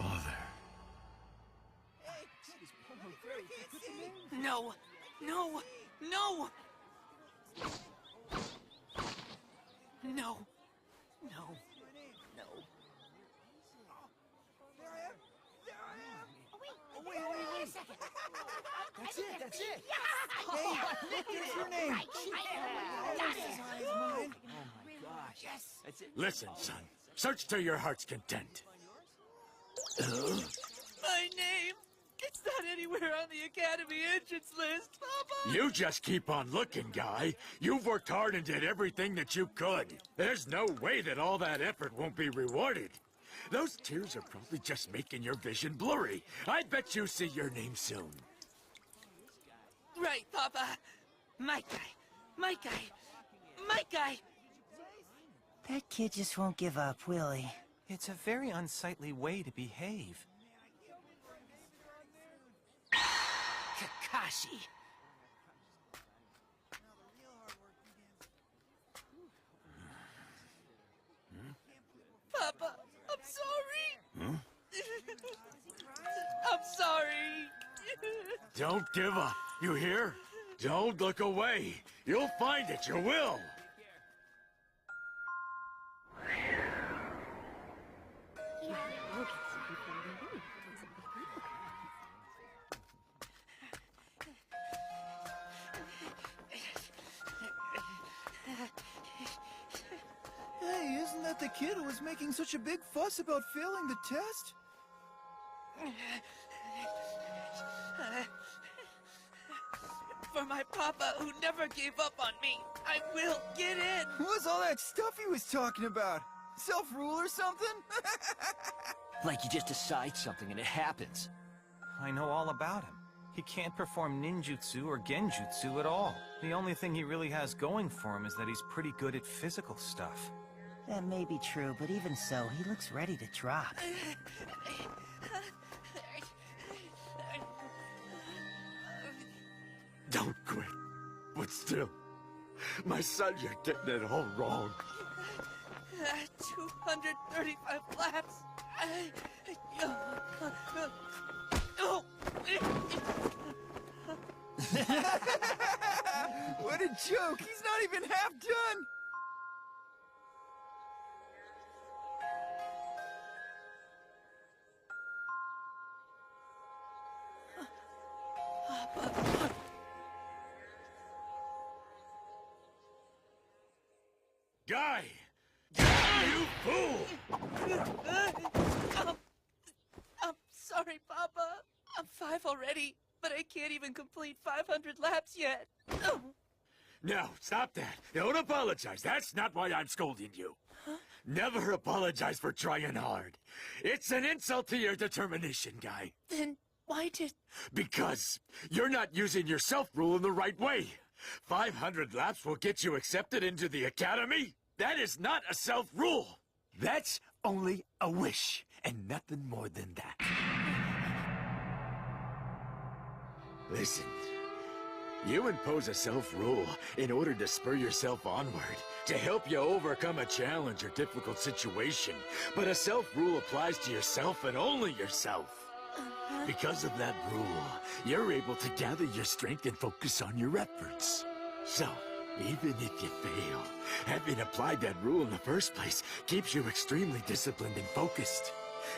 father. No! No! No! No! No! No! Wait a second. That's it. Hey, what's your name? Oh my gosh. Yes. That's it. Listen, son. Search to your heart's content. My name! It's not anywhere on the Academy entrance list, Papa! You just keep on looking, guy. You've worked hard and did everything that you could. There's no way that all that effort won't be rewarded. Those tears are probably just making your vision blurry. I bet you see your name soon. Right, Papa! My guy! My guy! My guy! That kid just won't give up, will he? It's a very unsightly way to behave. Kakashi! Papa, I'm sorry! I'm sorry! Don't give up, you hear? Don't look away. You'll find it, you will. Hey, isn't that the kid who was making such a big fuss about failing the test? For my Papa who never gave up on me, I will get in! What was all that stuff he was talking about? Self-rule or something? Like you just decide something and it happens. I know all about him. He can't perform ninjutsu or genjutsu at all. The only thing he really has going for him is that he's pretty good at physical stuff. That may be true, but even so, he looks ready to drop. Don't quit. But still, my son, you're getting it all wrong. 235 laps. What a joke! He's not even half done! Guy! Guy, you fool! I'm sorry, Papa. I'm 5 already, but I can't even complete 500 laps yet. No, stop that. Don't apologize. That's not why I'm scolding you. Huh? Never apologize for trying hard. It's an insult to your determination, Guy. Then why did... Because you're not using your self-rule in the right way. 500 laps will get you accepted into the academy? That is not a self-rule. That's only a wish, and nothing more than that. Listen, you impose a self-rule in order to spur yourself onward, to help you overcome a challenge or difficult situation. But a self-rule applies to yourself and only yourself. Because of that rule, you're able to gather your strength and focus on your efforts. So, even if you fail, having applied that rule in the first place keeps you extremely disciplined and focused.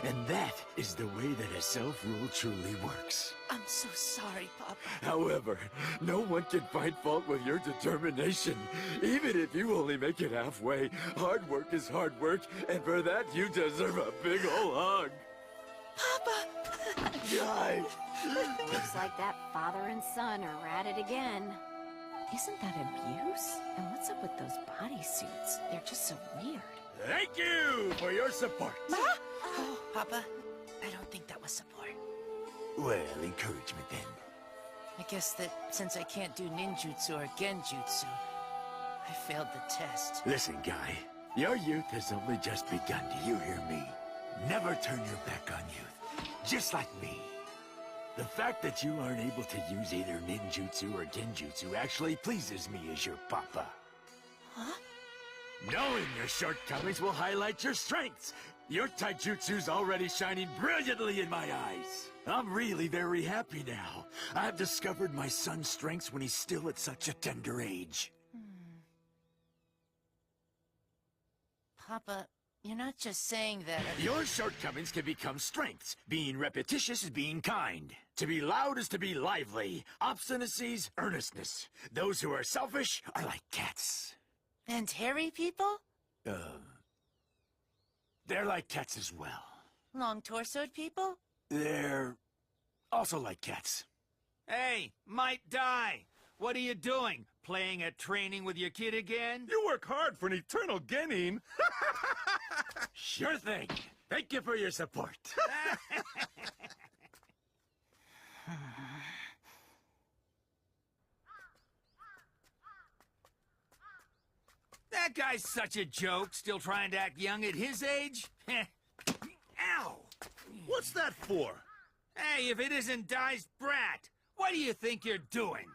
And that is the way that a self-rule truly works. I'm so sorry, Papa. However, no one can find fault with your determination. Even if you only make it halfway, hard work is hard work, and for that you deserve a big ol' hug. Papa! Guy! Looks like that father and son are at it again. Isn't that abuse? And what's up with those bodysuits? They're just so weird. Thank you for your support. Oh, Papa, I don't think that was support. Well, encouragement then. I guess that since I can't do ninjutsu or genjutsu, I failed the test. Listen, Guy, your youth has only just begun. Do you hear me? Never turn your back on youth. Just like me. The fact that you aren't able to use either ninjutsu or genjutsu actually pleases me as your papa. Huh? Knowing your shortcomings will highlight your strengths. Your taijutsu's already shining brilliantly in my eyes. I'm really very happy now. I've discovered my son's strengths when he's still at such a tender age. Papa, you're not just saying that. Your shortcomings can become strengths. Being repetitious is being kind. To be loud is to be lively. Obstinacy's earnestness. Those who are selfish are like cats. And hairy people? They're like cats as well. Long-torsoed people? They're also like cats. Hey, Might Die! What are you doing? Playing at training with your kid again? You work hard for an eternal genin. Sure thing. Thank you for your support. That guy's such a joke, still trying to act young at his age? Ow! What's that for? Hey, if it isn't Dai's brat, what do you think you're doing?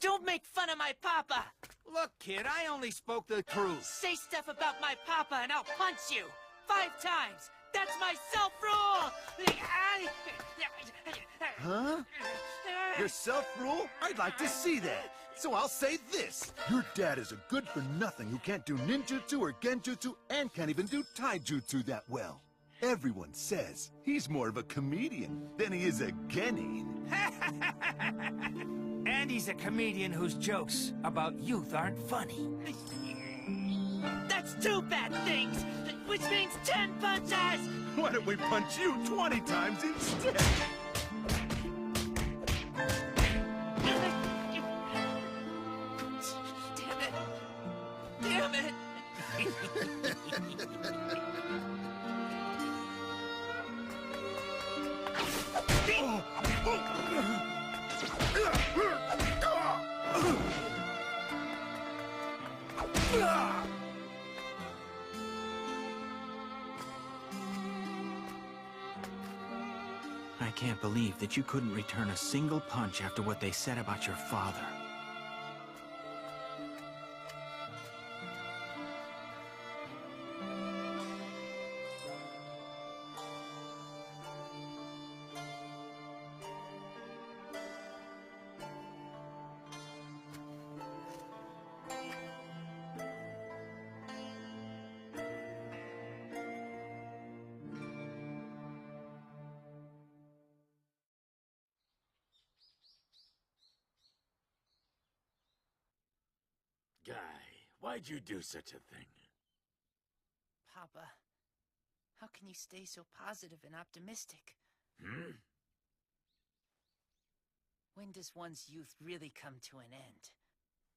Don't make fun of my papa! Look, kid, I only spoke the truth. Say stuff about my papa and I'll punch you! 5 times! That's my self-rule! Huh? Your self-rule? I'd like to see that. So I'll say this. Your dad is a good-for-nothing who can't do ninjutsu or genjutsu and can't even do taijutsu that well. Everyone says he's more of a comedian than he is a genin. And he's a comedian whose jokes about youth aren't funny. That's 2 bad things! Which means 10 punches! Why don't we punch you 20 times instead? Damn it! Damn it! I can't believe that you couldn't return a single punch after what they said about your father. Guy, why'd you do such a thing? Papa, how can you stay so positive and optimistic? When does one's youth really come to an end?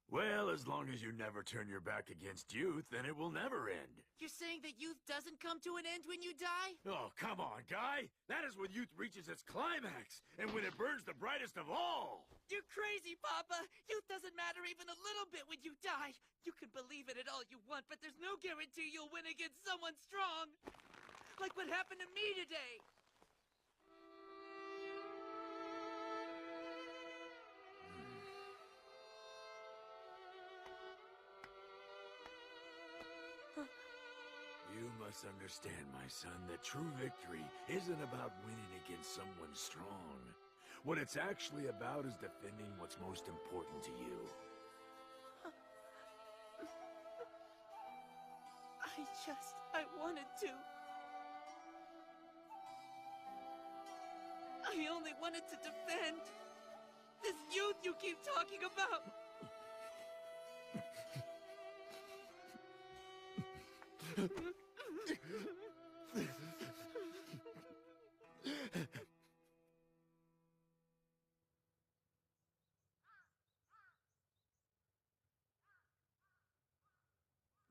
Well, as long as you never turn your back against youth, then it will never end. You're saying that youth doesn't come to an end when you die? Oh, come on, Guy. That is when youth reaches its climax, and when it burns the brightest of all. You're crazy, Papa! Youth doesn't matter even a little bit when you die! You can believe in it all you want, but there's no guarantee you'll win against someone strong! Like what happened to me today! You must understand, my son, that true victory isn't about winning against someone strong. What it's actually about is defending what's most important to you. I wanted to. I only wanted to defend this youth you keep talking about.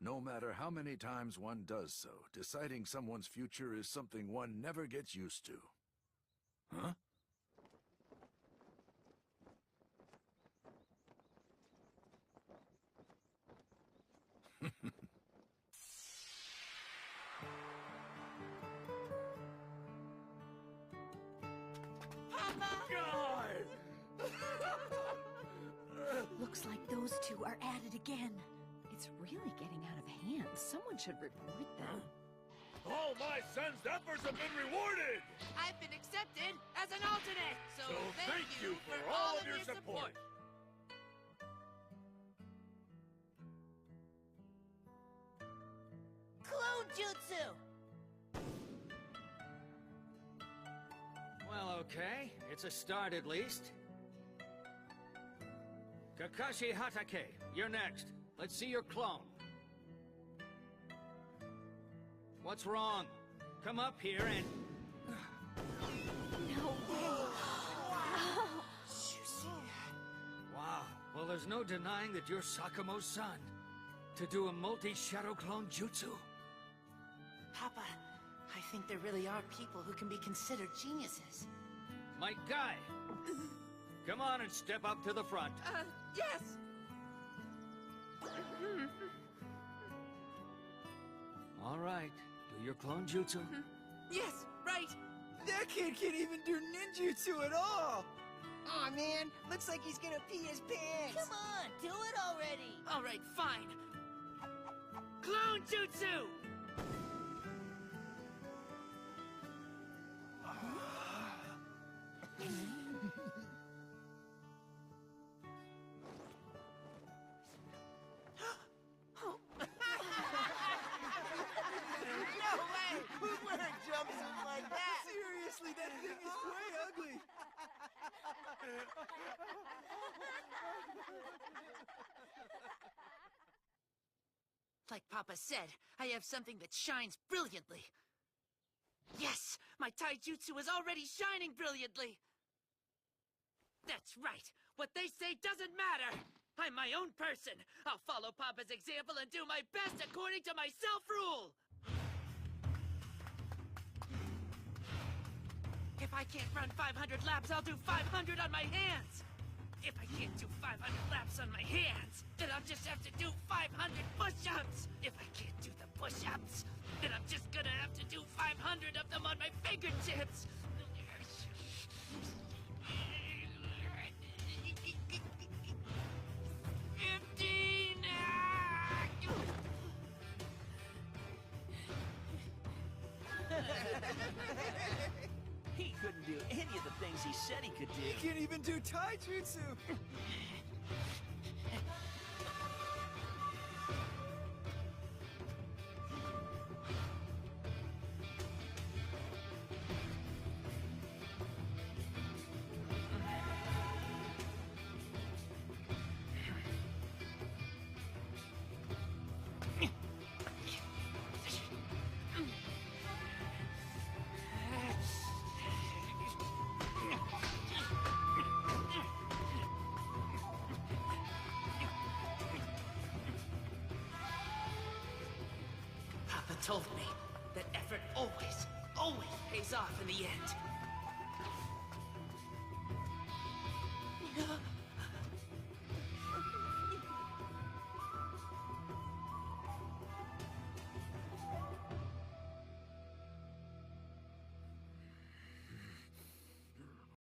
No matter how many times one does so, deciding someone's future is something one never gets used to. Huh? Looks like those two are at it again. It's really getting out of hand. Someone should report them. All my son's efforts have been rewarded! I've been accepted as an alternate, so thank you for all of your support. Clone Jutsu! Well, okay. It's a start at least. Kakashi Hatake, you're next. Let's see your clone. What's wrong? Come up here and... No way! Wow. Well, there's no denying that you're Sakamo's son. To do a multi-shadow clone jutsu. Papa, I think there really are people who can be considered geniuses. My guy! Come on and step up to the front. Yes! All right. Do your clone jutsu. Yes, right! That kid can't even do ninjutsu at all! Aw, man, looks like he's gonna pee his pants. Come on, do it already. Alright, fine. Clone Jutsu! No way! Who'd wear a jumpsuit like that? Seriously, that thing is way ugly! Like Papa said, I have something that shines brilliantly. Yes! My taijutsu is already shining brilliantly! That's right! What they say doesn't matter! I'm my own person! I'll follow Papa's example and do my best according to my self-rule! If I can't run 500 laps, I'll do 500 on my hands! If I can't do 500 laps on my hands, then I'll just have to do 500 push-ups! If I can't do the push-ups, then I'm just gonna have to do 500 of them on my fingertips! 15! He couldn't do any of the things he said he could do. He can't even do taijutsu! Papa told me that effort always pays off in the end.